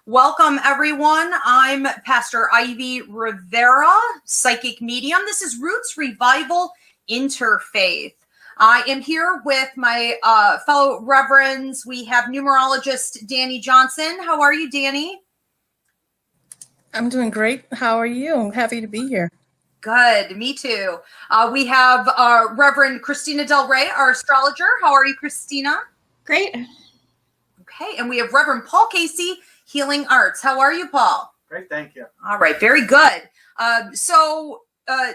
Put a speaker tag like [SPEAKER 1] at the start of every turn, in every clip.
[SPEAKER 1] Welcome, everyone. I'm Pastor Ivy Rivera, psychic medium. This is Roots Revival Interfaith. I am here with my fellow reverends. We have numerologist Danny Johnson. How are you, Danny?
[SPEAKER 2] I'm doing great. How are you? I'm happy to be here.
[SPEAKER 1] Good. Me too. We have Reverend Christina Del Rey, our astrologer. How are you, Christina?
[SPEAKER 3] Great.
[SPEAKER 1] Okay. And we have Reverend Paul Casey, Healing Arts. How are you, Paul?
[SPEAKER 4] Great, thank you.
[SPEAKER 1] All right, very good. So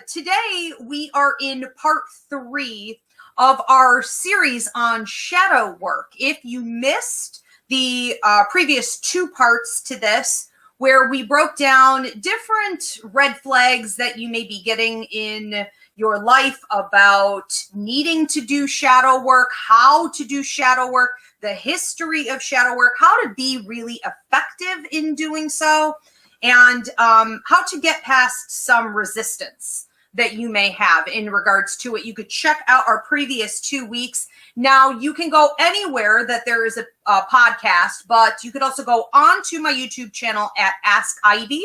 [SPEAKER 1] today we are in part 3 of our series on shadow work. If you missed the previous 2 parts to this, where we broke down different red flags that you may be getting in your life about needing to do shadow work, how to do shadow work, the history of shadow work, how to be really effective in doing so, and how to get past some resistance that you may have in regards to it. You could check out our previous 2 weeks. Now, you can go anywhere that there is a podcast, but you could also go onto my YouTube channel at Ask Ivy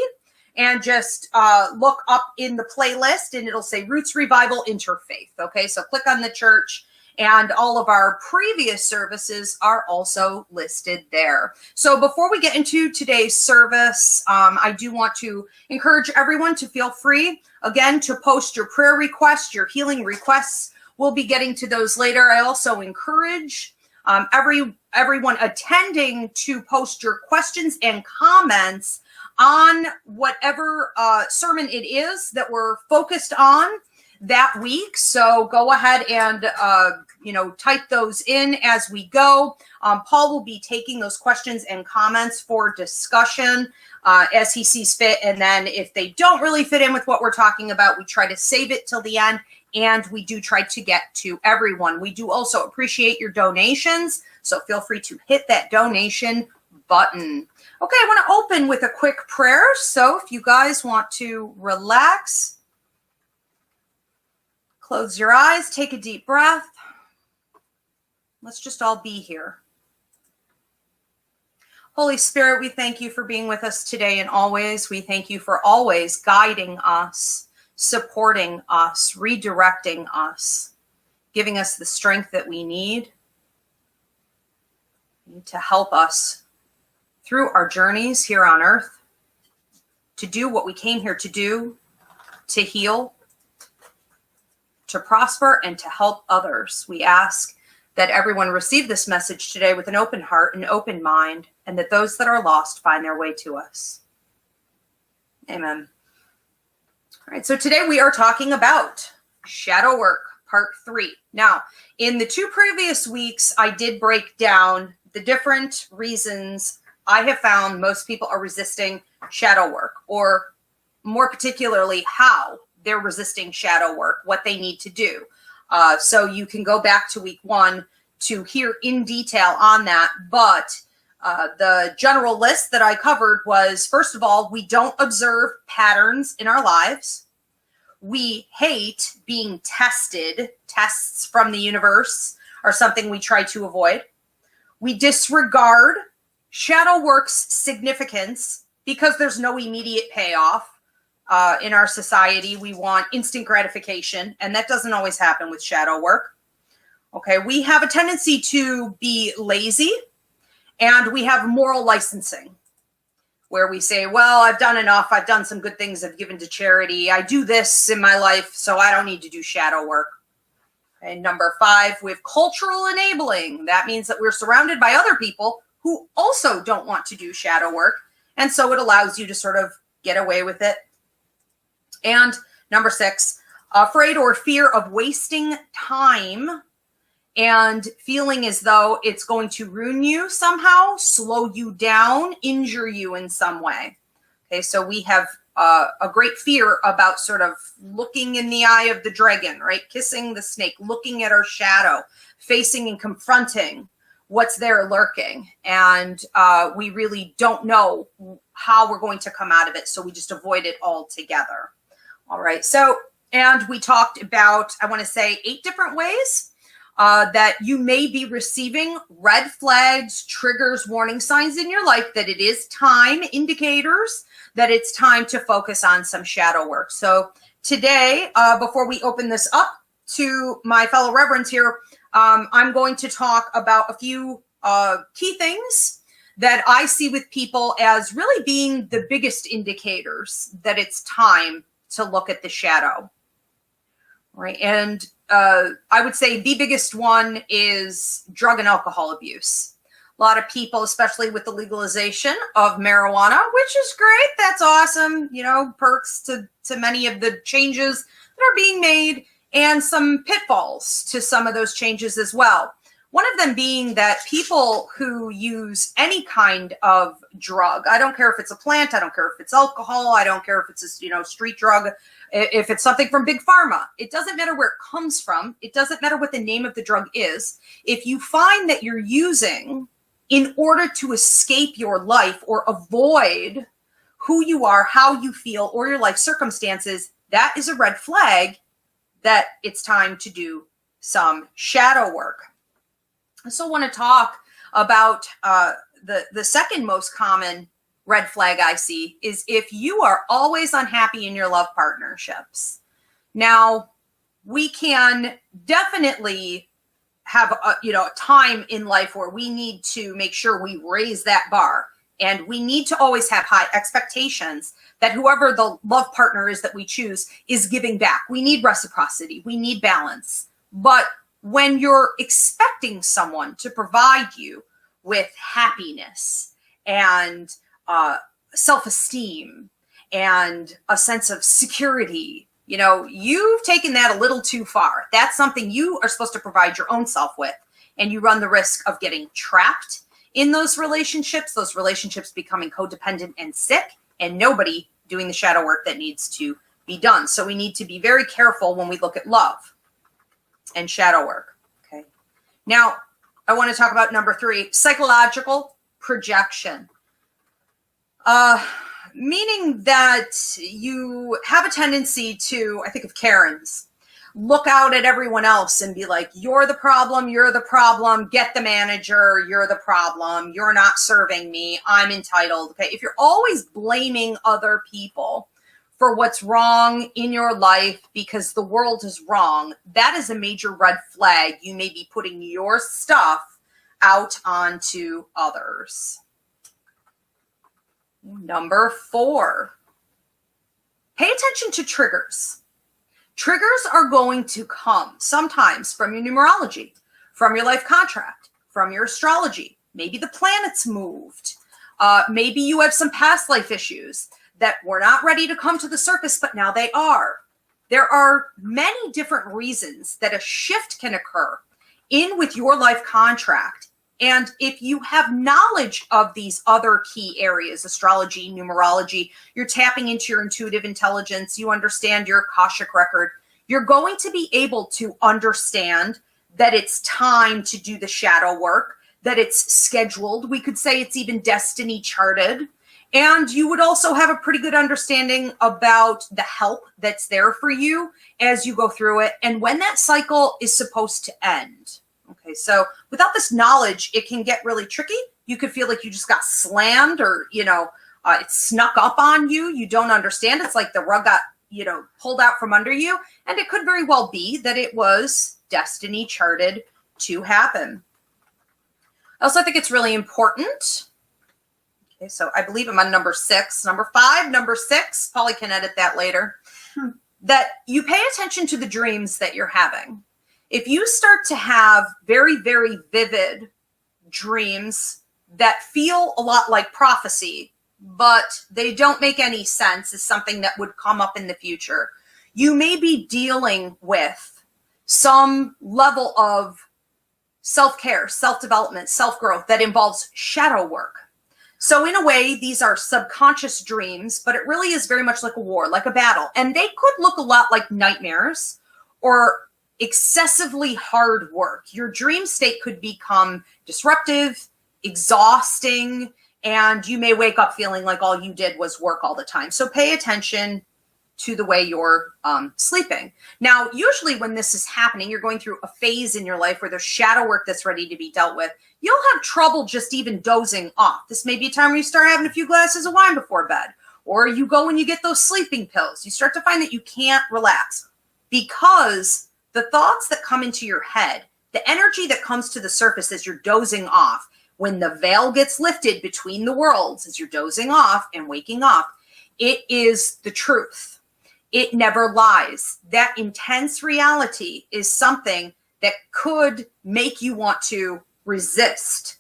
[SPEAKER 1] and just look up in the playlist, and it'll say Roots Revival Interfaith. Okay, so click on the church, and all of our previous services are also listed there. So before we get into today's service, I do want to encourage everyone to feel free, again, to post your prayer requests, your healing requests. We'll be getting to those later. I also encourage everyone attending to post your questions and comments on whatever sermon it is that we're focused on that week. So go ahead and type those in as we go. Paul will be taking those questions and comments for discussion as he sees fit. And then if they don't really fit in with what we're talking about, we try to save it till the end. And we do try to get to everyone. We do also appreciate your donations. So feel free to hit that donation button. Okay, I want to open with a quick prayer. So if you guys want to relax, close your eyes, take a deep breath. Let's just all be here. Holy Spirit, we thank you for being with us today and always. We thank you for always guiding us, supporting us, redirecting us, giving us the strength that we need to help us through our journeys here on earth, to do what we came here to do, to heal, to prosper, and to help others. We ask that everyone receive this message today with an open heart and open mind, and that those that are lost find their way to us. Amen. All right, so today we are talking about shadow work, part 3. Now, in the 2 previous weeks, I did break down the different reasons I have found most people are resisting shadow work, or more particularly, how they're resisting shadow work, what they need to do. So you can go back to week 1 to hear in detail on that. But the general list that I covered was, first of all, we don't observe patterns in our lives. We hate being tested. Tests from the universe are something we try to avoid. We disregard shadow work's significance because there's no immediate payoff. In our society, we want instant gratification, and that doesn't always happen with shadow work. Okay, we have a tendency to be lazy, and we have moral licensing, where we say, well, I've done enough. I've done some good things. I've given to charity. I do this in my life, so I don't need to do shadow work. And number 5, we have cultural enabling. That means that we're surrounded by other people who also don't want to do shadow work, and so it allows you to sort of get away with it. And number 6, afraid or fear of wasting time and feeling as though it's going to ruin you somehow, slow you down, injure you in some way. Okay, so we have a great fear about sort of looking in the eye of the dragon, right? Kissing the snake, looking at our shadow, facing and confronting what's there lurking. And we really don't know how we're going to come out of it, so we just avoid it altogether. All right, so, and we talked about, I want to say, 8 different ways that you may be receiving red flags, triggers, warning signs in your life that it is time, indicators that it's time to focus on some shadow work. So today, before we open this up to my fellow reverends here, I'm going to talk about a few key things that I see with people as really being the biggest indicators that it's time to look at the shadow. Right. And I would say the biggest one is drug and alcohol abuse. A lot of people, especially with the legalization of marijuana, which is great. That's awesome. You know, perks to many of the changes that are being made, and some pitfalls to some of those changes as well. One of them being that people who use any kind of drug, I don't care if it's a plant, I don't care if it's alcohol, I don't care if it's a street drug, if it's something from big pharma, it doesn't matter where it comes from. It doesn't matter what the name of the drug is. If you find that you're using in order to escape your life or avoid who you are, how you feel, or your life circumstances, that is a red flag that it's time to do some shadow work. I also want to talk about the second most common red flag I see is if you are always unhappy in your love partnerships. Now, we can definitely have a time in life where we need to make sure we raise that bar, and we need to always have high expectations that whoever the love partner is that we choose is giving back. We need reciprocity. We need balance. But when you're expecting someone to provide you with happiness and self-esteem and a sense of security, you've taken that a little too far. That's something you are supposed to provide your own self with. And you run the risk of getting trapped in those relationships becoming codependent and sick, and nobody doing the shadow work that needs to be done. So we need to be very careful when we look at love and shadow work. Okay. Now, I want to talk about number 3, psychological projection. Meaning that you have a tendency to, I think of Karens, look out at everyone else and be like, you're the problem, get the manager, you're the problem, you're not serving me, I'm entitled. Okay, if you're always blaming other people for what's wrong in your life because the world is wrong, that is a major red flag. You may be putting your stuff out onto others. Number 4, pay attention to triggers. Triggers are going to come sometimes from your numerology, from your life contract, from your astrology. Maybe the planets moved. Maybe you have some past life issues that were not ready to come to the surface, but now they are. There are many different reasons that a shift can occur in with your life contract. And if you have knowledge of these other key areas, astrology, numerology, you're tapping into your intuitive intelligence, you understand your Akashic record, you're going to be able to understand that it's time to do the shadow work, that it's scheduled. We could say it's even destiny charted. And you would also have a pretty good understanding about the help that's there for you as you go through it and when that cycle is supposed to end. Okay, so without this knowledge, it can get really tricky. You could feel like you just got slammed or, it snuck up on you. You don't understand. It's like the rug got, pulled out from under you. And it could very well be that it was destiny charted to happen. I also think it's really important. Okay, so I believe I'm on number 6. Number 5, number 6, Polly can edit that later, that you pay attention to the dreams that you're having. If you start to have very, very vivid dreams that feel a lot like prophecy, but they don't make any sense as something that would come up in the future, you may be dealing with some level of self-care, self-development, self-growth that involves shadow work. So in a way, these are subconscious dreams, but it really is very much like a war, like a battle. And they could look a lot like nightmares or excessively hard work. Your dream state could become disruptive, exhausting, and you may wake up feeling like all you did was work all the time. So pay attention to the way you're sleeping. Now, usually when this is happening, you're going through a phase in your life where there's shadow work that's ready to be dealt with. You'll have trouble just even dozing off. This may be a time where you start having a few glasses of wine before bed, or you go and you get those sleeping pills. You start to find that you can't relax because the thoughts that come into your head, the energy that comes to the surface as you're dozing off, when the veil gets lifted between the worlds, as you're dozing off and waking up, it is the truth. It never lies. That intense reality is something that could make you want to resist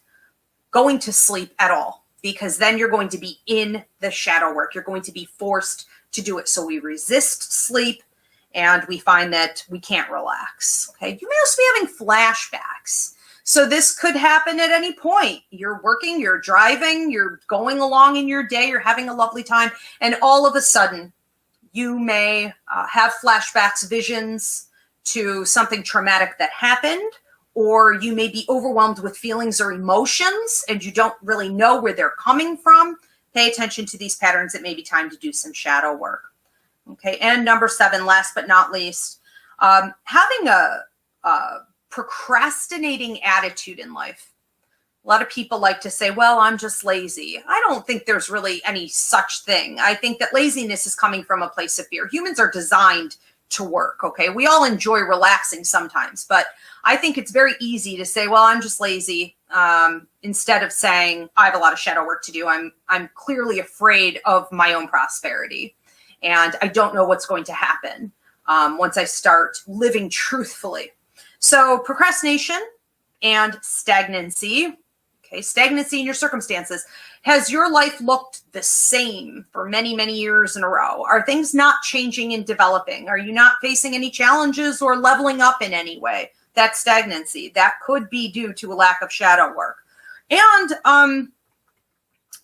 [SPEAKER 1] going to sleep at all, because then you're going to be in the shadow work. You're going to be forced to do it. So we resist sleep and we find that we can't relax. Okay. You may also be having flashbacks. So this could happen at any point. You're working, you're driving, you're going along in your day, you're having a lovely time, and all of a sudden, you may have flashbacks, visions to something traumatic that happened, or you may be overwhelmed with feelings or emotions and you don't really know where they're coming from. Pay attention to these patterns. It may be time to do some shadow work. Okay, and number 7, last but not least, having a procrastinating attitude in life. A lot of people like to say, well, I'm just lazy. I don't think there's really any such thing. I think that laziness is coming from a place of fear. Humans are designed to work, okay? We all enjoy relaxing sometimes, but I think it's very easy to say, well, I'm just lazy, instead of saying, I have a lot of shadow work to do. I'm clearly afraid of my own prosperity, and I don't know what's going to happen once I start living truthfully. So procrastination and stagnancy. Okay, stagnancy in your circumstances. Has your life looked the same for many, many years in a row? Are things not changing and developing? Are you not facing any challenges or leveling up in any way? That's stagnancy. That could be due to a lack of shadow work. And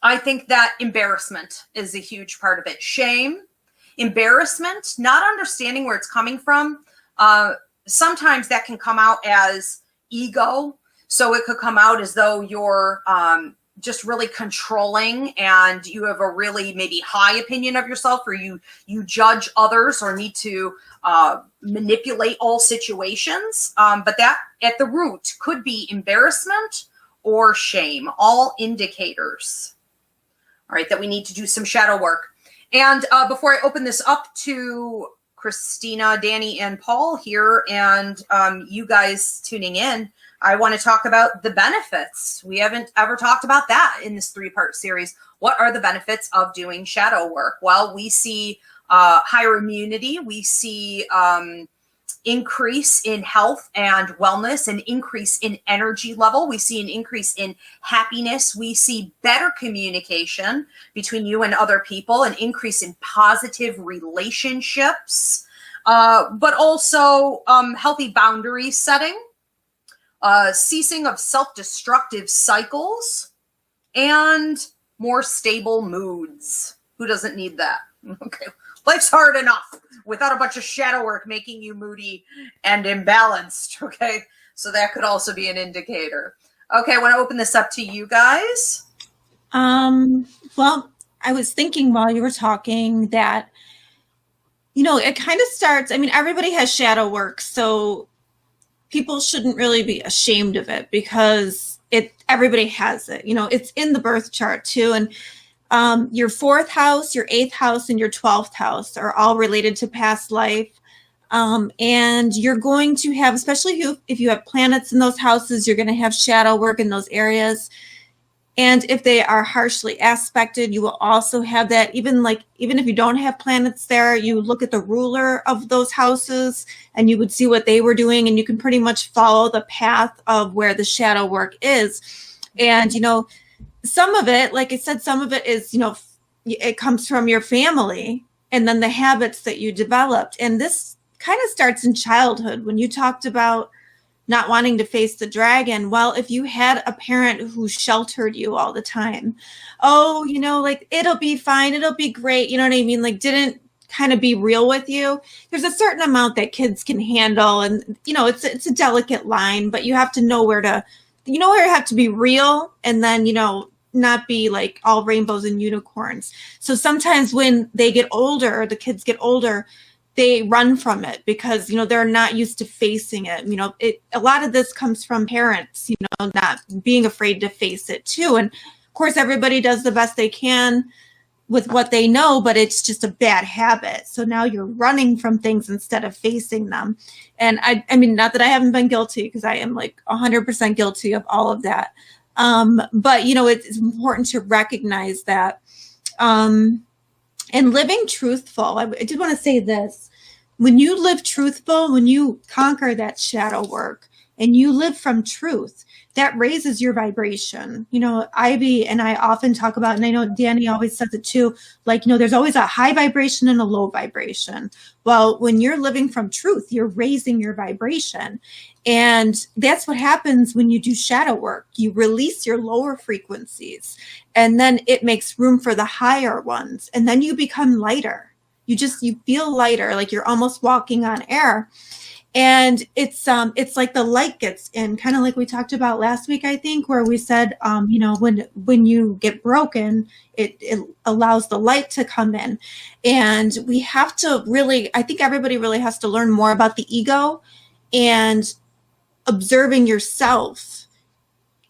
[SPEAKER 1] I think that embarrassment is a huge part of it. Shame, embarrassment, not understanding where it's coming from. Sometimes that can come out as ego. So it could come out as though you're just really controlling and you have a really maybe high opinion of yourself, or you judge others or need to manipulate all situations. But that at the root could be embarrassment or shame, all indicators, all right, that we need to do some shadow work. And before I open this up to Christina, Danny, and Paul here, and you guys tuning in, I want to talk about the benefits. We haven't ever talked about that in this 3-part series. What are the benefits of doing shadow work? Well, we see higher immunity. We see increase in health and wellness, an increase in energy level. We see an increase in happiness. We see better communication between you and other people, an increase in positive relationships, but also healthy boundary setting. Ceasing of self-destructive cycles, and more stable moods. Who doesn't need that? Okay, life's hard enough without a bunch of shadow work making you moody and imbalanced, okay? So that could also be an indicator. Okay, I want to open this up to you guys.
[SPEAKER 3] Well, I was thinking while you were talking that, it kind of starts, everybody has shadow work, so people shouldn't really be ashamed of it because everybody has it. It's in the birth chart too. And your 4th house, your 8th house, and your 12th house are all related to past life. And you're going to have, especially if you have planets in those houses, you're going to have shadow work in those areas. And if they are harshly aspected, you will also have that. Even if you don't have planets there, you look at the ruler of those houses and you would see what they were doing, and you can pretty much follow the path of where the shadow work is. And, some of it, like I said, some of it is, it comes from your family and then the habits that you developed. And this kind of starts in childhood when you talked about not wanting to face the dragon. Well, if you had a parent who sheltered you all the time, it'll be fine, it'll be great, you know what I mean? Didn't kind of be real with you. There's a certain amount that kids can handle, and it's a delicate line, but you have to know where you have to be real, and then not be like all rainbows and unicorns. So sometimes when they get older, the kids get older, they run from it because, they're not used to facing it. A lot of this comes from parents, not being afraid to face it too. And of course, everybody does the best they can with what they know, but it's just a bad habit. So now you're running from things instead of facing them. And I mean, not that I haven't been guilty, because I am like 100% guilty of all of that. But it's important to recognize that, and living truthful. I did want to say this: when you live truthful, when you conquer that shadow work and you live from truth, that raises your vibration. Ivy and I often talk about, and I know Danny always says it too, like, there's always a high vibration and a low vibration. Well, when you're living from truth, you're raising your vibration. And that's what happens when you do shadow work. You release your lower frequencies, and then it makes room for the higher ones. And then you become lighter. You feel lighter, like you're almost walking on air. And it's like the light gets in, kind of like we talked about last week, I think, where we said, when you get broken, it allows the light to come in. And we have to I think everybody really has to learn more about the ego and observing yourself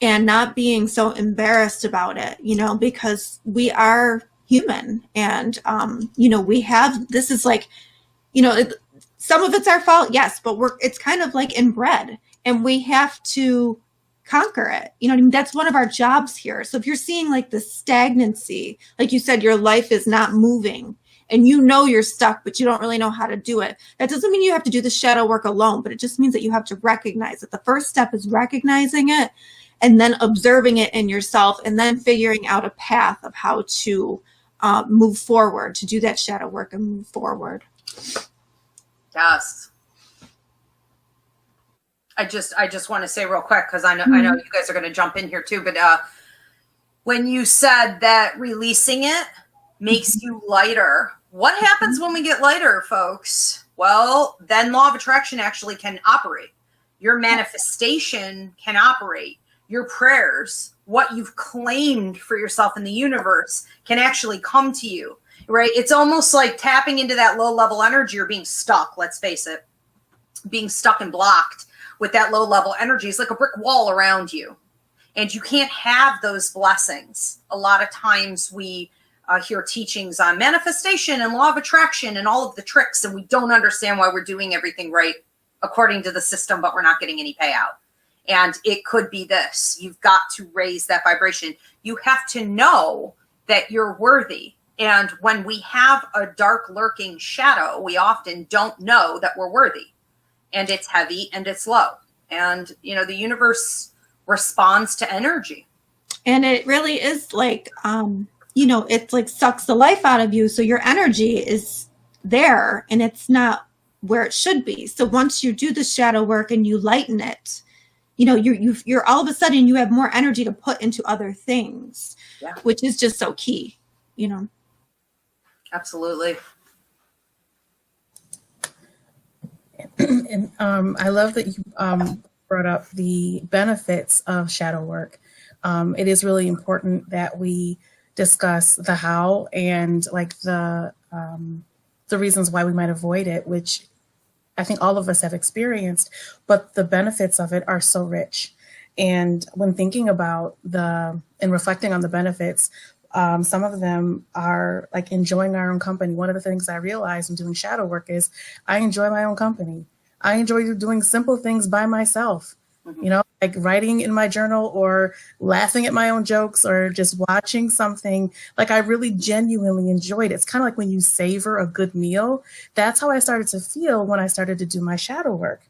[SPEAKER 3] and not being so embarrassed about it, because we are human. And, this is like, some of it's our fault, yes, but it's kind of like inbred, and we have to conquer it. That's one of our jobs here. So if you're seeing like the stagnancy, like you said, your life is not moving and you're stuck, but you don't really know how to do it. That doesn't mean you have to do the shadow work alone, but it just means that you have to recognize it. The first step is recognizing it and then observing it in yourself, and then figuring out a path of how to move forward, to do that shadow work and move forward.
[SPEAKER 1] Yes. I just want to say real quick, because I know you guys are going to jump in here too, but when you said that releasing it makes you lighter, what happens when we get lighter, folks? Well, then law of attraction actually can operate. Your manifestation can operate. Your prayers, what you've claimed for yourself in the universe, can actually come to you. Right? It's almost like tapping into that low level energy, or being stuck. Let's face it, being stuck and blocked with that low level energy is like a brick wall around you. And you can't have those blessings. A lot of times we hear teachings on manifestation and law of attraction and all of the tricks, and we don't understand why we're doing everything right according to the system, but we're not getting any payout. And it could be this. You've got to raise that vibration. You have to know that you're worthy. And when we have a dark lurking shadow, we often don't know that we're worthy, and it's heavy and it's low. And, the universe responds to energy.
[SPEAKER 3] And it really is like, it's like sucks the life out of you. So your energy is there and it's not where it should be. So once you do the shadow work and you lighten it, you're all of a sudden you have more energy to put into other things, which is just so key,
[SPEAKER 1] Absolutely.
[SPEAKER 2] And I love that you brought up the benefits of shadow work. It is really important that we discuss the how and like the reasons why we might avoid it, which I think all of us have experienced, but the benefits of it are so rich. And when thinking about and reflecting on the benefits, some of them are like enjoying our own company. One of the things I realized in doing shadow work is I enjoy my own company. I enjoy doing simple things by myself, like writing in my journal or laughing at my own jokes or just watching something. Like I really genuinely enjoyed it. It's kind of like when you savor a good meal. That's how I started to feel when I started to do my shadow work.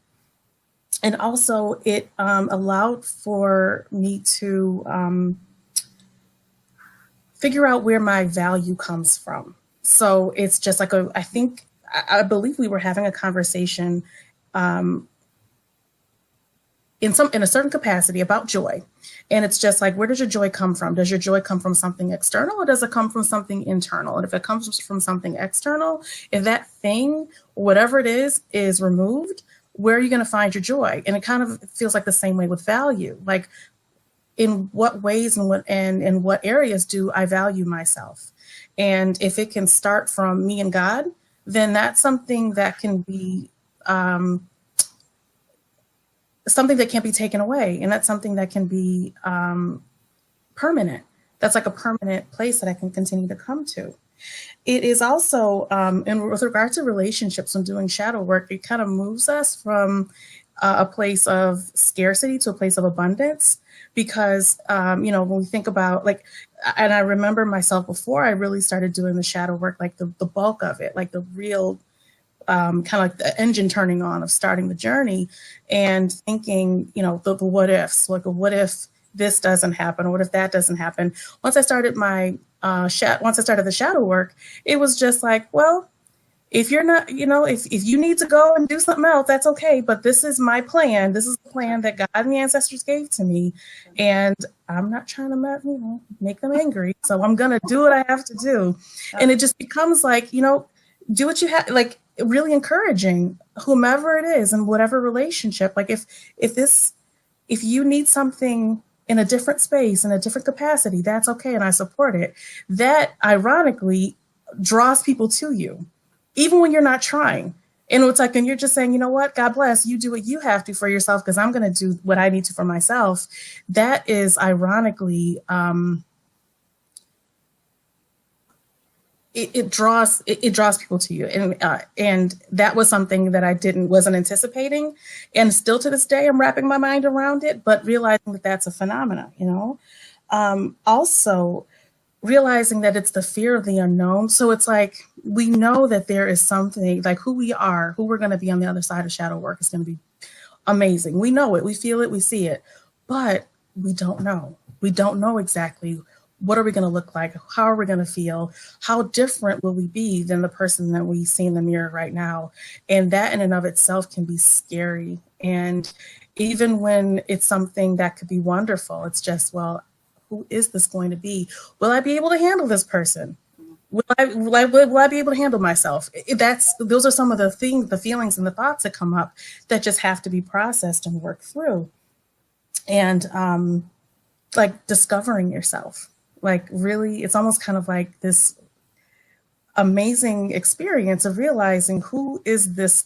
[SPEAKER 2] And also it allowed for me to figure out where my value comes from. So it's just like I believe we were having a conversation in a certain capacity about joy. And it's just like, where does your joy come from? Does your joy come from something external, or does it come from something internal? And if it comes from something external, if that thing, whatever it is removed, where are you going to find your joy? And it kind of feels like the same way with value. Like in what ways and in what areas do I value myself? And if it can start from me and God, then that's something that can be something that can't be taken away. And that's something that can be permanent. That's like a permanent place that I can continue to come to. It is also, with regard to relationships and doing shadow work, it kind of moves us from a place of scarcity to a place of abundance. Because, when we think about and I remember myself before I really started doing the shadow work, like the bulk of it, like the real kind of like the engine turning on of starting the journey and thinking, the what ifs, like what if this doesn't happen, or what if that doesn't happen? Once I started the shadow work, it was just like, well, if you're not, if you need to go and do something else, that's okay. But this is my plan. This is the plan that God and the ancestors gave to me. And I'm not trying to make them angry. So I'm going to do what I have to do. And it just becomes like, do what you have, like really encouraging whomever it is in whatever relationship. Like if you need something in a different space, in a different capacity, that's okay. And I support it. That ironically draws people to you, even when you're not trying. And it's like, and you're just saying, you know what, God bless, you do what you have to for yourself, because I'm going to do what I need to for myself. That is ironically, it draws people to you. And that was something that I wasn't anticipating. And still to this day, I'm wrapping my mind around it, but realizing that that's a phenomena, also realizing that it's the fear of the unknown. So it's like, we know that there is something like who we are, who we're going to be on the other side of shadow work is going to be amazing. We know it, we feel it, we see it, but we don't know. We don't know exactly what are we going to look like? How are we going to feel? How different will we be than the person that we see in the mirror right now? And that in and of itself can be scary. And even when it's something that could be wonderful, it's just, well, who is this going to be? Will I be able to handle this person? Will I be able to handle myself? Those are some of the things, the feelings and the thoughts that come up that just have to be processed and worked through. And like discovering yourself, like really, it's almost kind of like this amazing experience of realizing who is this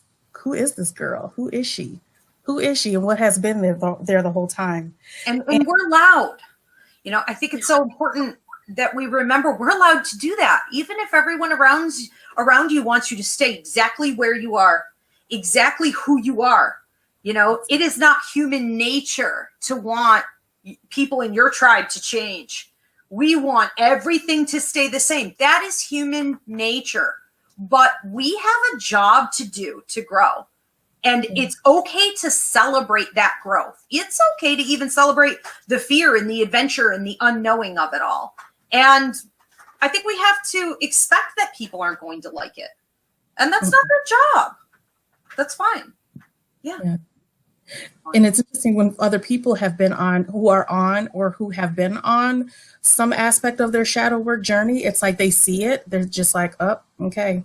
[SPEAKER 2] girl? Who is she? Who is she? And what has been there the whole time?
[SPEAKER 1] And we're loud. I think it's so important that we remember we're allowed to do that. Even if everyone around you wants you to stay exactly where you are, exactly who you are. It is not human nature to want people in your tribe to change. We want everything to stay the same. That is human nature. But we have a job to do to grow. And it's okay to celebrate that growth. It's okay to even celebrate the fear and the adventure and the unknowing of it all. And I think we have to expect that people aren't going to like it. And that's not their job. That's fine. Yeah.
[SPEAKER 2] And it's interesting when other people who have been on some aspect of their shadow work journey, it's like they see it. They're just like, oh, okay,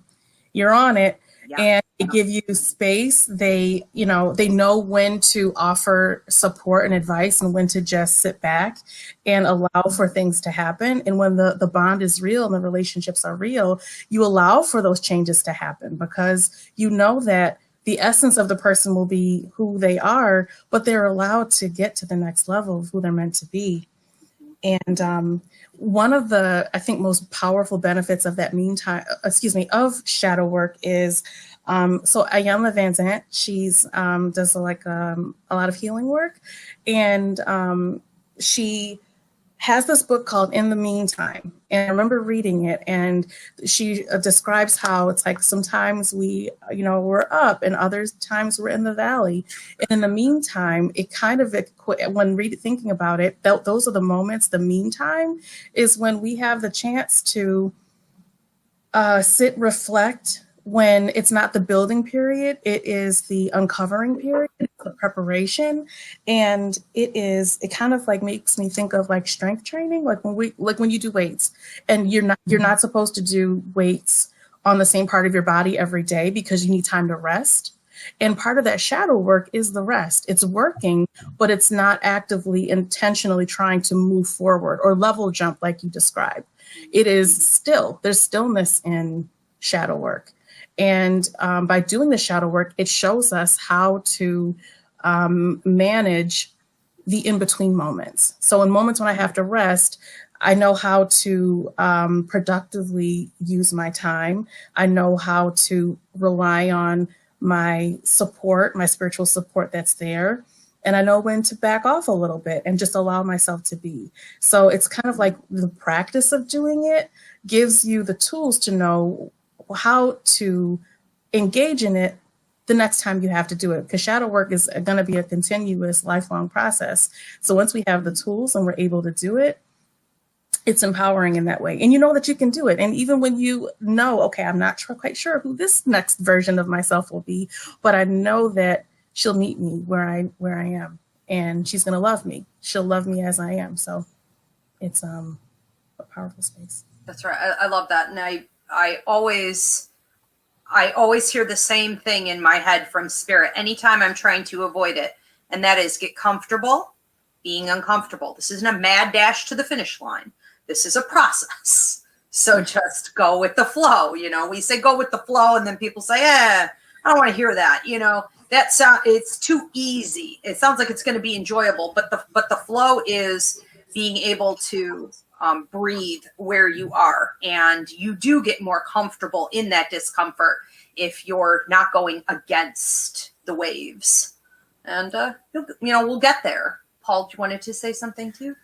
[SPEAKER 2] you're on it. Yeah. And they give you space. They know when to offer support and advice and when to just sit back and allow for things to happen. And when the bond is real and the relationships are real, you allow for those changes to happen because you know that the essence of the person will be who they are, but they're allowed to get to the next level of who they're meant to be. And one of the, I think, most powerful benefits of of shadow work is, so Ayanna Van Zant, she's does like a lot of healing work, and she has this book called In the Meantime. And I remember reading it, and she describes how it's like sometimes we're up and other times we're in the valley. And in the meantime, it kind of, when thinking about it, those are the moments. The meantime is when we have the chance to sit, reflect. When it's not the building period, it is the uncovering period, the preparation. And it kind of like makes me think of like strength training, like when you do weights, and you're not supposed to do weights on the same part of your body every day because you need time to rest. And part of that shadow work is the rest. It's working, but it's not actively, intentionally trying to move forward or level jump like you described. It is still, there's stillness in shadow work. And by doing the shadow work, it shows us how to manage the in-between moments. So in moments when I have to rest, I know how to productively use my time. I know how to rely on my support, my spiritual support that's there. And I know when to back off a little bit and just allow myself to be. So it's kind of like the practice of doing it gives you the tools to know how to engage in it the next time you have to do it, because shadow work is going to be a continuous, lifelong process. So once we have the tools and we're able to do it, it's empowering in that way. And you know that you can do it. And even when you know, okay, I'm not quite sure who this next version of myself will be, but I know that she'll meet me where I am, and she's going to love me. She'll love me as I am. So it's a powerful space.
[SPEAKER 1] That's right. I love that. And I always hear the same thing in my head from spirit anytime I'm trying to avoid it. And that is get comfortable being uncomfortable. This isn't a mad dash to the finish line. This is a process. So just go with the flow. You know, we say go with the flow, and then people say, I don't want to hear that. You know, it's too easy. It sounds like it's going to be enjoyable, but the flow is being able to breathe where you are, and you do get more comfortable in that discomfort if you're not going against the waves. And we'll get there. Paul, you wanted to say something too?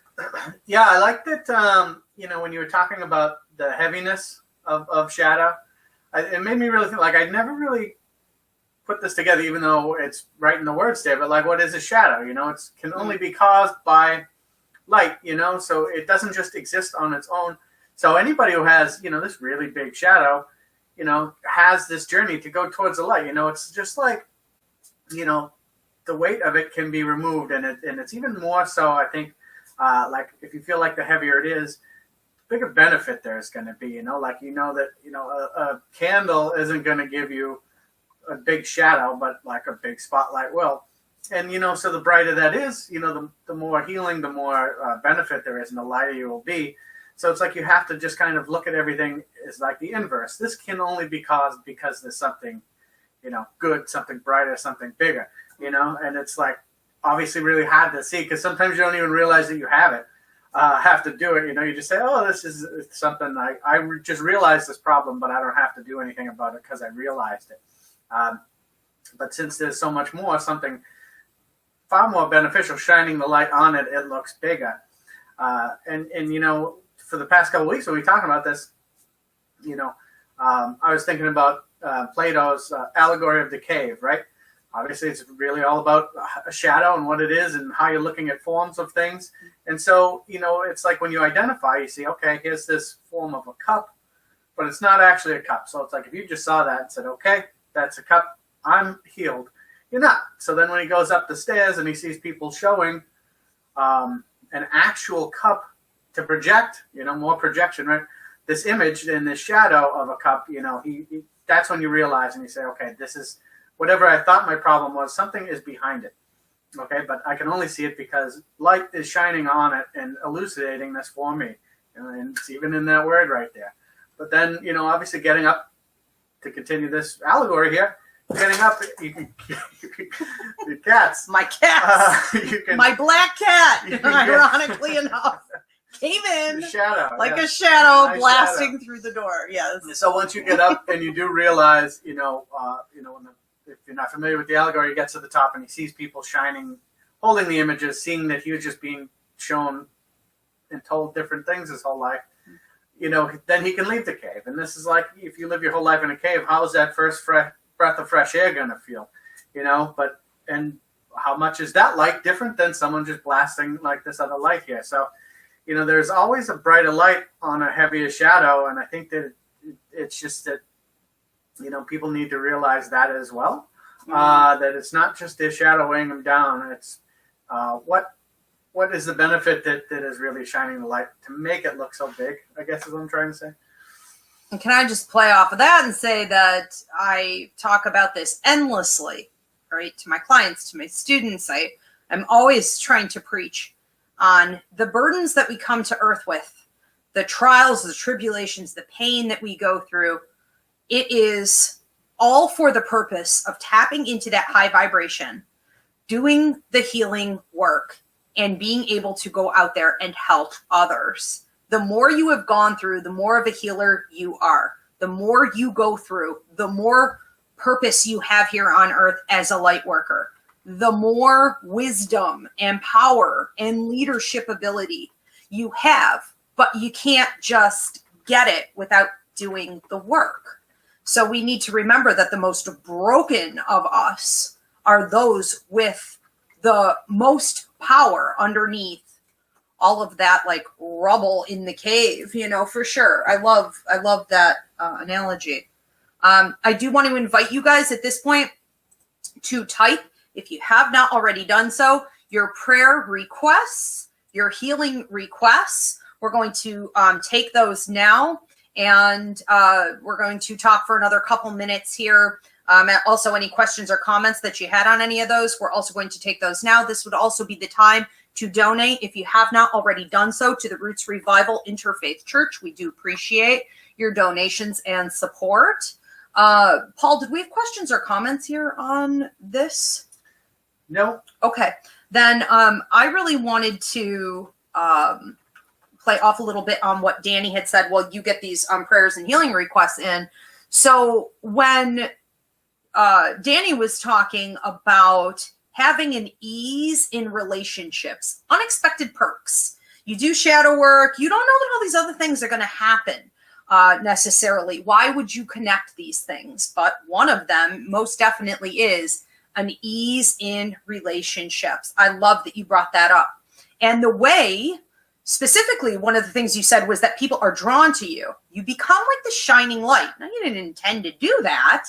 [SPEAKER 4] Yeah, I like that. When you were talking about the heaviness of shadow, it made me really think. Like, I never really put this together, even though it's right in the words there. But like, what is a shadow? You know, it can only be caused by light. You know, so it doesn't just exist on its own. So anybody who has, this really big shadow, has this journey to go towards the light. It's just like, the weight of it can be removed, and it's even more so, I think. Like, if you feel like the heavier it is, the bigger benefit there's going to be, that, a candle isn't going to give you a big shadow, but like a big spotlight will. And, so the brighter that is, the more healing, the more benefit there is, and the lighter you will be. So it's like you have to just kind of look at everything as like the inverse. This can only be caused because there's something, good, something brighter, something bigger, and it's like, obviously really hard to see, because sometimes you don't even realize that you have to do it. You just say, oh, this is something I just realized this problem, but I don't have to do anything about it because I realized it. But since there's so much more, something far more beneficial, shining the light on it, it looks bigger. And for the past couple of weeks when we were talking about this, I was thinking about Plato's Allegory of the Cave, right? Obviously, it's really all about a shadow and what it is and how you're looking at forms of things. And so, it's like when you identify, you see, okay, here's this form of a cup, but it's not actually a cup. So it's like if you just saw that and said, okay, that's a cup, I'm healed. You're not. So then when he goes up the stairs and he sees people showing an actual cup to project, more projection, right? This image and this shadow of a cup, that's when you realize and you say, okay, this is whatever I thought my problem was, something is behind it. Okay, but I can only see it because light is shining on it and elucidating this for me. And it's even in that word right there. But then, obviously getting up to continue this allegory here, getting up, you can the cats.
[SPEAKER 1] My cats. My black cat, ironically enough, came in
[SPEAKER 4] shadow,
[SPEAKER 1] like a shadow
[SPEAKER 4] nice
[SPEAKER 1] blasting
[SPEAKER 4] shadow
[SPEAKER 1] through the door. Yes.
[SPEAKER 4] So once you get up and you do realize, if you're not familiar with the allegory, he gets to the top and he sees people shining, holding the images, seeing that he was just being shown and told different things his whole life. Then he can leave the cave. And this is like, if you live your whole life in a cave, how is that first breath of fresh air going to feel? And how much is that light different than someone just blasting like this other light here? So, there's always a brighter light on a heavier shadow. And I think that it's just that, people need to realize that as well, that it's not just their shadow weighing them down. It's what is the benefit that is really shining the light to make it look so big, I guess is what I'm trying to say.
[SPEAKER 1] And can I just play off of that and say that I talk about this endlessly, right? To my clients, to my students. I'm always trying to preach on the burdens that we come to earth with, the trials, the tribulations, the pain that we go through. It is all for the purpose of tapping into that high vibration, doing the healing work, and being able to go out there and help others. The more you have gone through, the more of a healer you are. The more you go through, the more purpose you have here on earth as a light worker. The more wisdom and power and leadership ability you have, but you can't just get it without doing the work. So we need to remember that the most broken of us are those with the most power underneath all of that, like rubble in the cave, for sure. I love that analogy. I do want to invite you guys at this point to type, if you have not already done so, your prayer requests, your healing requests. We're going to take those now, and we're going to talk for another couple minutes here. Also, any questions or comments that you had on any of those, we're also going to take those now. This would also be the time to donate, if you have not already done so, to the Roots Revival Interfaith Church. We do appreciate your donations and support. Paul, did we have questions or comments here on this?
[SPEAKER 4] No.
[SPEAKER 1] Okay. Then I really wanted to play off a little bit on what Danny had said. Well, you get these prayers and healing requests in. So when Danny was talking about having an ease in relationships, unexpected perks. You do shadow work. You don't know that all these other things are going to happen necessarily. Why would you connect these things? But one of them most definitely is an ease in relationships. I love that you brought that up. And the way, specifically, one of the things you said was that people are drawn to you. You become like the shining light. Now, you didn't intend to do that,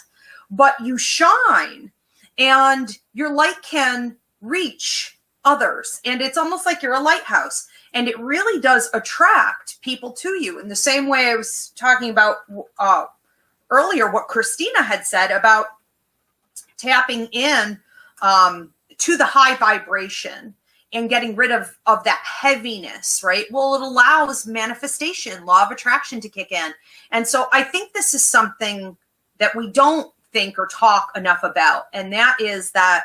[SPEAKER 1] but you shine. And your light can reach others. And it's almost like you're a lighthouse. And it really does attract people to you in the same way I was talking about earlier, what Christina had said about tapping in to the high vibration and getting rid of that heaviness, right? Well, it allows manifestation, law of attraction to kick in. And so I think this is something that we don't think or talk enough about. And that is that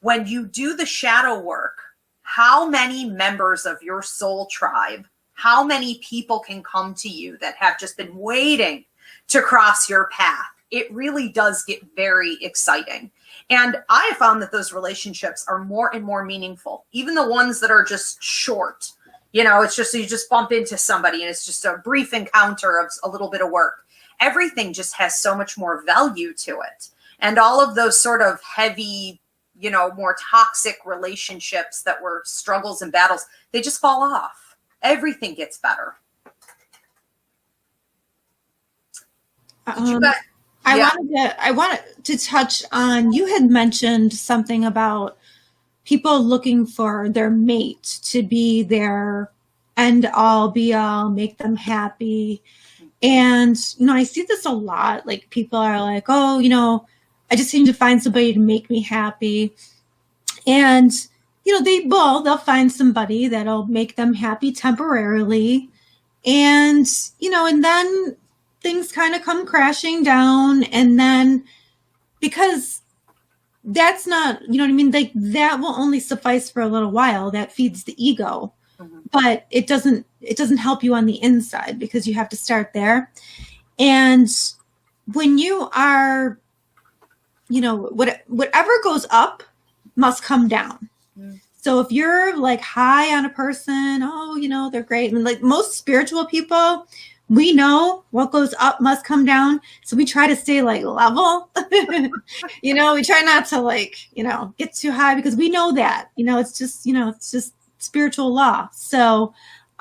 [SPEAKER 1] when you do the shadow work, how many members of your soul tribe, how many people can come to you that have just been waiting to cross your path? It really does get very exciting. And I found that those relationships are more and more meaningful, even the ones that are just short. It's just, you just bump into somebody and it's just a brief encounter of a little bit of work. Everything just has so much more value to it. And all of those sort of heavy, more toxic relationships that were struggles and battles, they just fall off. Everything gets better.
[SPEAKER 3] I wanted to touch on, you had mentioned something about people looking for their mate to be their end all be all, make them happy. And, I see this a lot. Like, people are like, oh, I just need to find somebody to make me happy. And, they'll find somebody that'll make them happy temporarily. And, and then things kind of come crashing down. And then, because that's not, like, that will only suffice for a little while. That feeds the ego. Mm-hmm. But it doesn't help you on the inside, because you have to start there. And when you are, whatever goes up must come down. Mm. So if you're like high on a person, oh, they're great. And like most spiritual people, we know what goes up must come down. So we try to stay like level. We try not to get too high, because we know that, it's just spiritual law. So,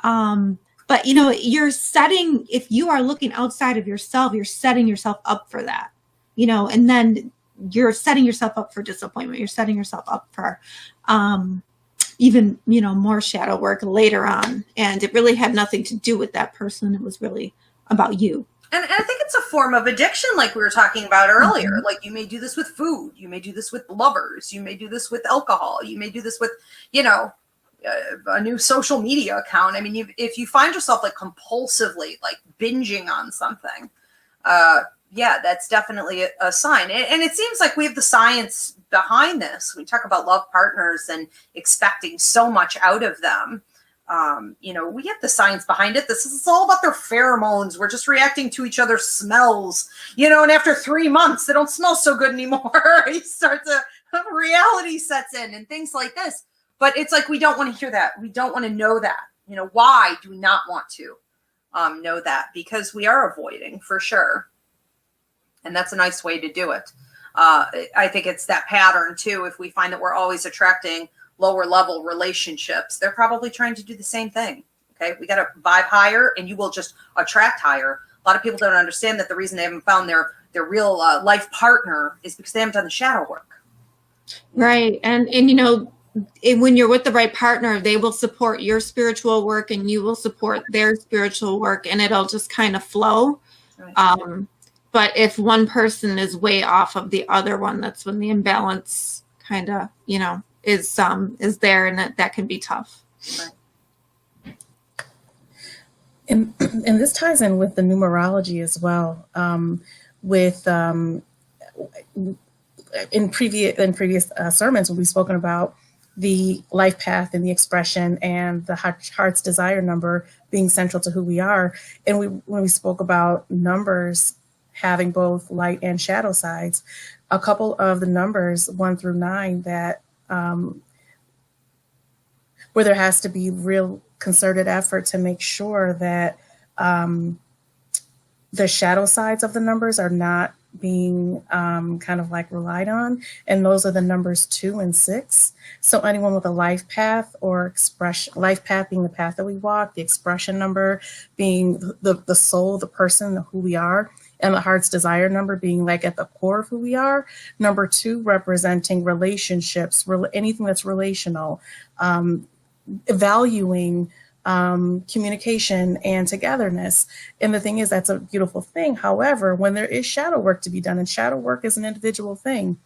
[SPEAKER 3] but you're setting, if you are looking outside of yourself, you're setting yourself up for that, and then you're setting yourself up for disappointment. You're setting yourself up for, even, more shadow work later on. And it really had nothing to do with that person. It was really about you.
[SPEAKER 1] And I think it's a form of addiction, like we were talking about earlier. Like you may do this with food, you may do this with lovers, you may do this with alcohol, you may do this with, a new social media account. I mean, if you find yourself like compulsively like binging on something, yeah, that's definitely a sign. And it seems like we have the science behind this. We talk about love partners and expecting so much out of them. We have the science behind it. This is all about their pheromones. We're just reacting to each other's smells, and after 3 months, they don't smell so good anymore. You start to, reality sets in and things like this. But it's like, we don't want to hear that. We don't want to know that. Why do we not want to know that? Because we are avoiding, for sure. And that's a nice way to do it. I think it's that pattern too. If we find that we're always attracting lower level relationships, they're probably trying to do the same thing. Okay. We got to vibe higher and you will just attract higher. A lot of people don't understand that the reason they haven't found their real life partner is because they haven't done the shadow work.
[SPEAKER 3] Right. And when you're with the right partner, they will support your spiritual work and you will support their spiritual work, and it'll just kind of flow. Right. But if one person is way off of the other one, that's when the imbalance kind of, is there, and that can be tough.
[SPEAKER 1] Right.
[SPEAKER 2] And this ties in with the numerology as well. In previous sermons, when we've spoken about the life path and the expression and the heart's desire number being central to who we are, and when we spoke about numbers having both light and shadow sides, a couple of the numbers 1 through 9 that where there has to be real concerted effort to make sure that the shadow sides of the numbers are not being kind of like relied on. And those are the numbers 2 and 6. So anyone with a life path or expression, life path being the path that we walk, the expression number being the soul, the person, who we are, and the heart's desire number being like at the core of who we are. Number 2 representing relationships, anything that's relational, valuing communication and togetherness. And the thing is, that's a beautiful thing. However, when there is shadow work to be done, and shadow work is an individual thing,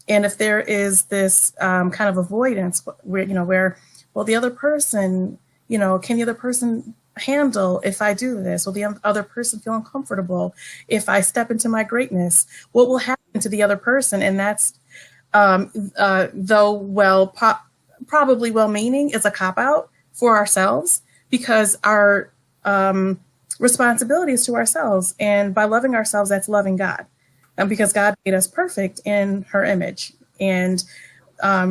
[SPEAKER 2] and if there is this kind of avoidance where, the other person, can the other person handle if I do this? Will the other person feel uncomfortable if I step into my greatness? What will happen to the other person? And that's, probably well-meaning, is a cop-out for ourselves, because our responsibility is to ourselves. And by loving ourselves, that's loving God. And because God made us perfect in her image. And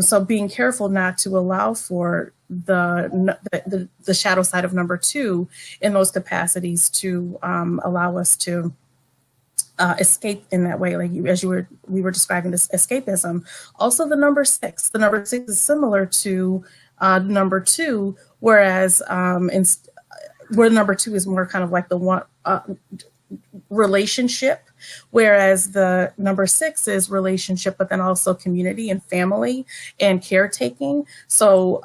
[SPEAKER 2] so being careful not to allow for the shadow side of number 2 in those capacities to allow us to escape in that way, like we were describing this escapism. Also, the number 6. The number 6 is similar to number 2, whereas where number 2 is more kind of like the one relationship, whereas the number 6 is relationship, but then also community and family and caretaking. So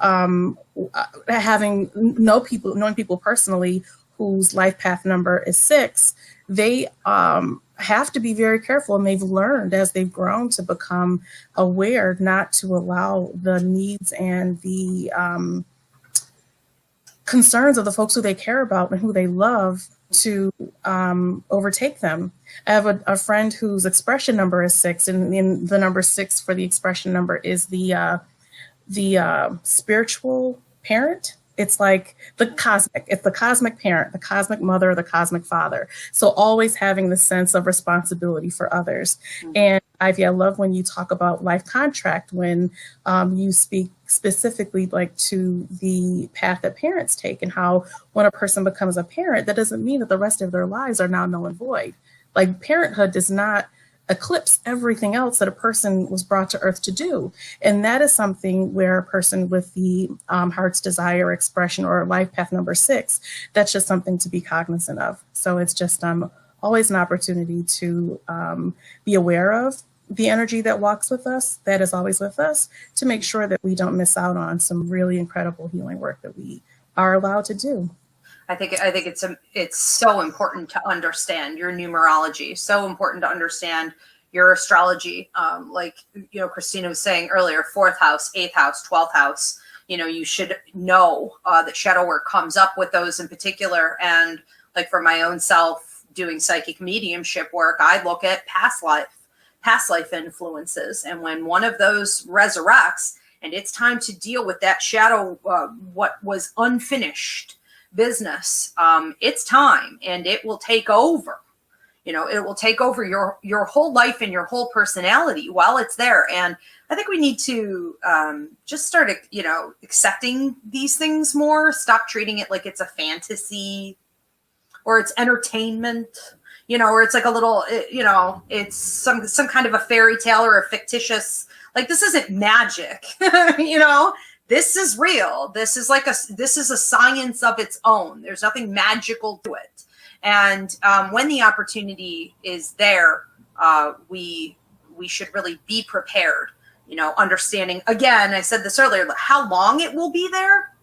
[SPEAKER 2] knowing people personally whose life path number is 6, they have to be very careful, and they've learned as they've grown to become aware not to allow the needs and the concerns of the folks who they care about and who they love to overtake them. I have a friend whose expression number is 6, and the number 6 for the expression number is the spiritual parent. It's like it's the cosmic parent, the cosmic mother, the cosmic father. So always having the sense of responsibility for others. Mm-hmm. And Ivy, I love when you talk about life contract, when you speak specifically like to the path that parents take, and how when a person becomes a parent, that doesn't mean that the rest of their lives are now null and void. Like, parenthood does not eclipse everything else that a person was brought to earth to do. And that is something where a person with the heart's desire expression or life path number 6, that's just something to be cognizant of. So it's just always an opportunity to be aware of the energy that walks with us, that is always with us, to make sure that we don't miss out on some really incredible healing work that we are allowed to do.
[SPEAKER 1] I think it's so important to understand your numerology. So important to understand your astrology. Like Christina was saying earlier, 4th house, 8th house, 12th house. You should know that shadow work comes up with those in particular. And like for my own self, doing psychic mediumship work, I look at past life influences, and when one of those resurrects, and it's time to deal with that shadow, what was unfinished business, it's time, and it will take over. It will take over your whole life and your whole personality while it's there. And I think we need to just start, accepting these things more. Stop treating it like it's a fantasy or it's entertainment, or it's like a little, it's some kind of a fairy tale or a fictitious. Like, this isn't magic, This is real. This is a science of its own. There's nothing magical to it. And when the opportunity is there, we should really be prepared, understanding, again, I said this earlier, how long it will be there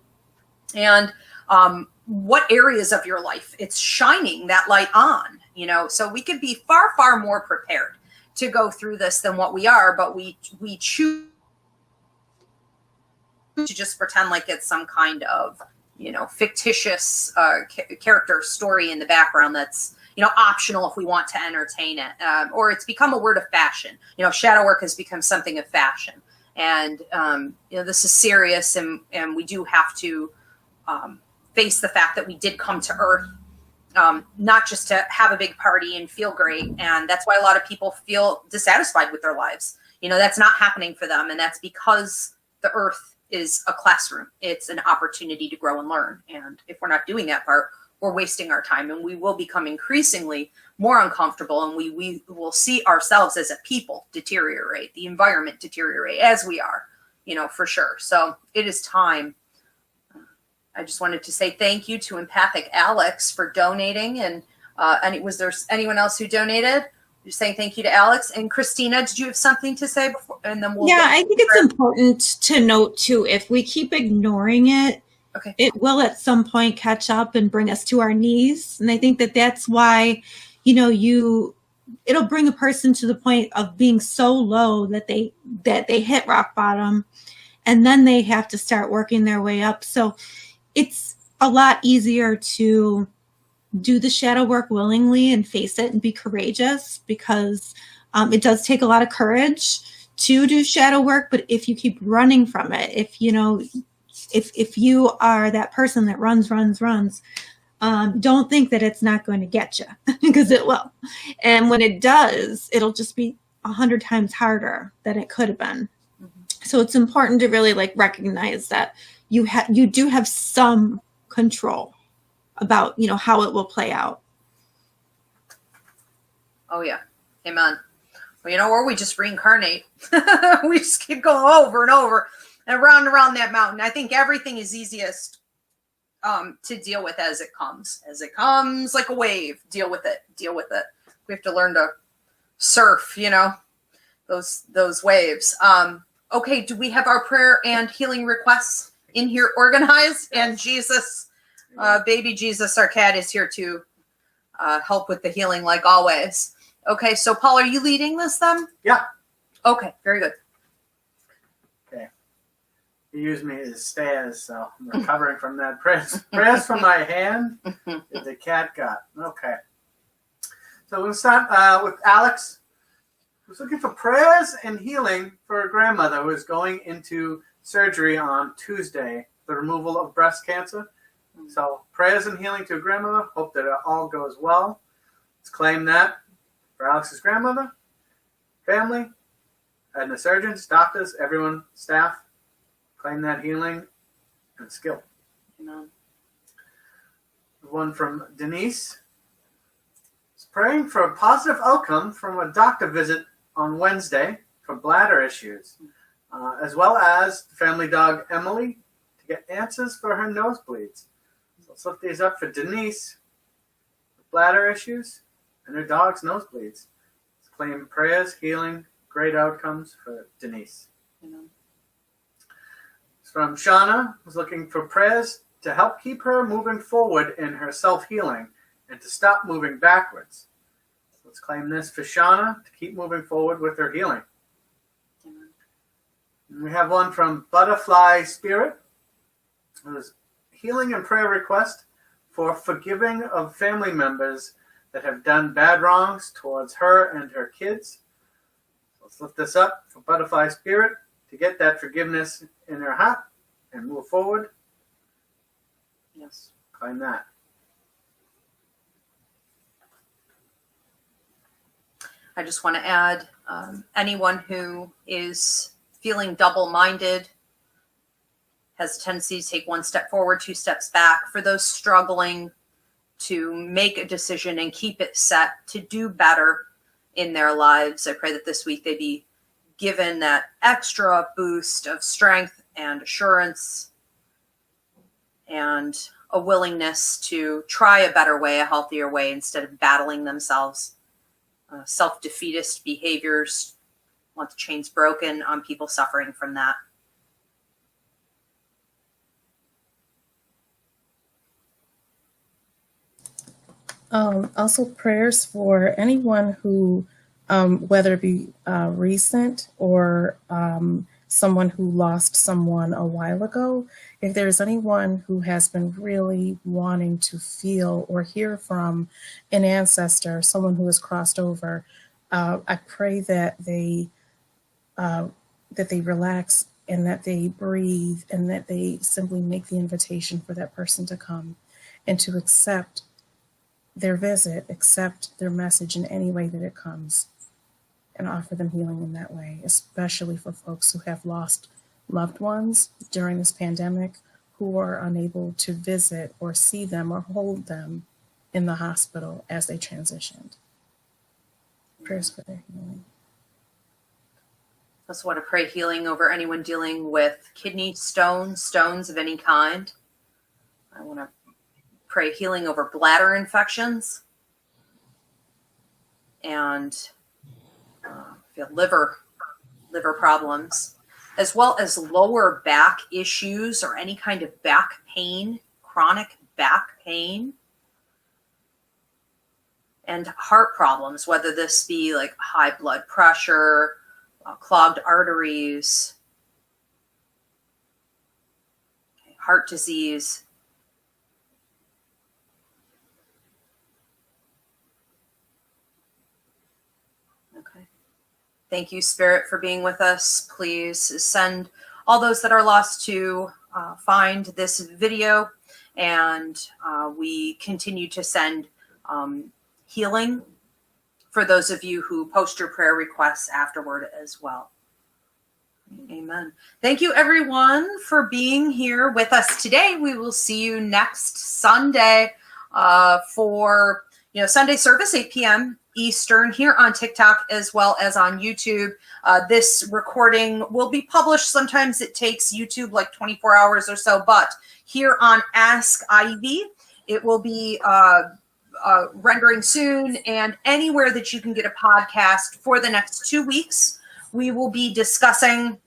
[SPEAKER 1] and what areas of your life it's shining that light on, so we could be far, far more prepared to go through this than what we are, but we choose to just pretend like it's some kind of, fictitious character story in the background that's, optional if we want to entertain it. Or it's become a word of fashion. Shadow work has become something of fashion. And, this is serious, and we do have to face the fact that we did come to Earth, not just to have a big party and feel great. And that's why a lot of people feel dissatisfied with their lives. That's not happening for them. And that's because the Earth is a classroom. It's an opportunity to grow and learn. And if we're not doing that part, we're wasting our time, and we will become increasingly more uncomfortable, and we will see ourselves as a people deteriorate, the environment deteriorate, as we are, for sure. So it is time. I just wanted to say thank you to Empathic Alex for donating. And was there anyone else who donated? Just saying thank you to Alex. And Christina, did you have something to say before? And then
[SPEAKER 3] I think it's important to note too, if we keep ignoring it,
[SPEAKER 1] okay,
[SPEAKER 3] it will at some point catch up and bring us to our knees. And I think that's why, it'll bring a person to the point of being so low that they hit rock bottom, and then they have to start working their way up. So it's a lot easier to do the shadow work willingly and face it and be courageous, because it does take a lot of courage to do shadow work. But if you keep running from it, if you are that person that runs, don't think that it's not going to get you, because it will. And when it does, it'll just be 100 times harder than it could have been. Mm-hmm. So it's important to really recognize that you do have some control about, how it will play out.
[SPEAKER 1] Oh yeah. Amen. Well, or we just reincarnate. We just keep going over and over and around that mountain. I think everything is easiest to deal with as it comes like a wave. Deal with it. We have to learn to surf, those waves. Okay. Do we have our prayer and healing requests in here organized? And Jesus, baby Jesus, our cat, is here to help with the healing like always. Okay, so Paul, are you leading this then?
[SPEAKER 4] Yeah.
[SPEAKER 1] Okay, very good.
[SPEAKER 4] Okay. You used me as stairs, so I'm recovering from that. Prayers from my hand that the cat got. Okay. So we'll start with Alex, who's looking for prayers and healing for her grandmother who is going into surgery on Tuesday, the removal of breast cancer. So prayers and healing to her grandmother. Hope that it all goes well. Let's claim that for Alex's grandmother, family, and the surgeons, doctors, everyone, staff. Claim that healing and skill.
[SPEAKER 1] Amen.
[SPEAKER 4] One from Denise. Is praying for a positive outcome from a doctor visit on Wednesday for bladder issues, as well as the family dog Emily to get answers for her nosebleeds. So let's lift these up for Denise, bladder issues, and her dog's nosebleeds. Let's claim prayers, healing, great outcomes for Denise.
[SPEAKER 1] Amen.
[SPEAKER 4] It's from Shauna, who's looking for prayers to help keep her moving forward in her self-healing and to stop moving backwards. Let's claim this for Shauna to keep moving forward with her healing. And we have one from Butterfly Spirit. It was healing and prayer request for forgiving of family members that have done bad wrongs towards her and her kids. Let's lift this up for Butterfly Spirit to get that forgiveness in her heart and move forward.
[SPEAKER 1] Yes.
[SPEAKER 4] Claim that.
[SPEAKER 1] I just want to add, anyone who is feeling double-minded, has a tendency to take one step forward, two steps back. For those struggling to make a decision and keep it set to do better in their lives, I pray that this week they be given that extra boost of strength and assurance and a willingness to try a better way, a healthier way, instead of battling themselves. Self-defeatist behaviors, want the chains broken on people suffering from that.
[SPEAKER 2] Also prayers for anyone who, whether it be recent or someone who lost someone a while ago, if there's anyone who has been really wanting to feel or hear from an ancestor, someone who has crossed over, I pray that they relax and that they breathe and that they simply make the invitation for that person to come and to accept their visit, accept their message in any way that it comes, and offer them healing in that way, especially for folks who have lost loved ones during this pandemic, who are unable to visit or see them or hold them in the hospital as they transitioned. Prayers for their healing.
[SPEAKER 1] I also want to pray healing over anyone dealing with kidney stones of any kind. I want to pray healing over bladder infections and liver problems, as well as lower back issues or any kind of back pain, chronic back pain, and heart problems, whether this be like high blood pressure, clogged arteries, heart disease. Thank you, Spirit, for being with us. Please send all those that are lost to find this video, and we continue to send healing for those of you who post your prayer requests afterward as well. Amen. Thank you, everyone, for being here with us today. We will see you next Sunday for Sunday service, 8 p.m. Eastern, here on TikTok as well as on YouTube. This recording will be published. Sometimes it takes YouTube like 24 hours or so, but here on Ask Ivy, it will be rendering soon, and anywhere that you can get a podcast for the next 2 weeks. We will be discussing,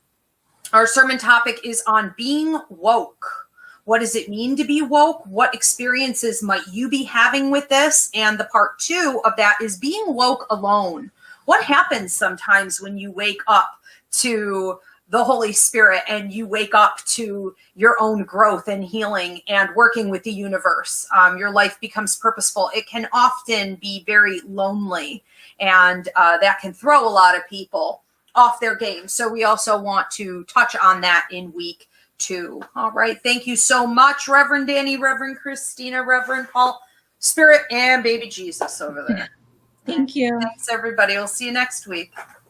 [SPEAKER 1] our sermon topic is on being woke. What does it mean to be woke? What experiences might you be having with this? And the part 2 of that is being woke alone. What happens sometimes when you wake up to the Holy Spirit and you wake up to your own growth and healing and working with the universe? Your life becomes purposeful. It can often be very lonely, and that can throw a lot of people off their game. So we also want to touch on that in week 2. All right. Thank you so much, Reverend Danny, Reverend Christina, Reverend Paul, Spirit, and baby Jesus over there.
[SPEAKER 3] Thank you.
[SPEAKER 1] Thanks, everybody. We'll see you next week.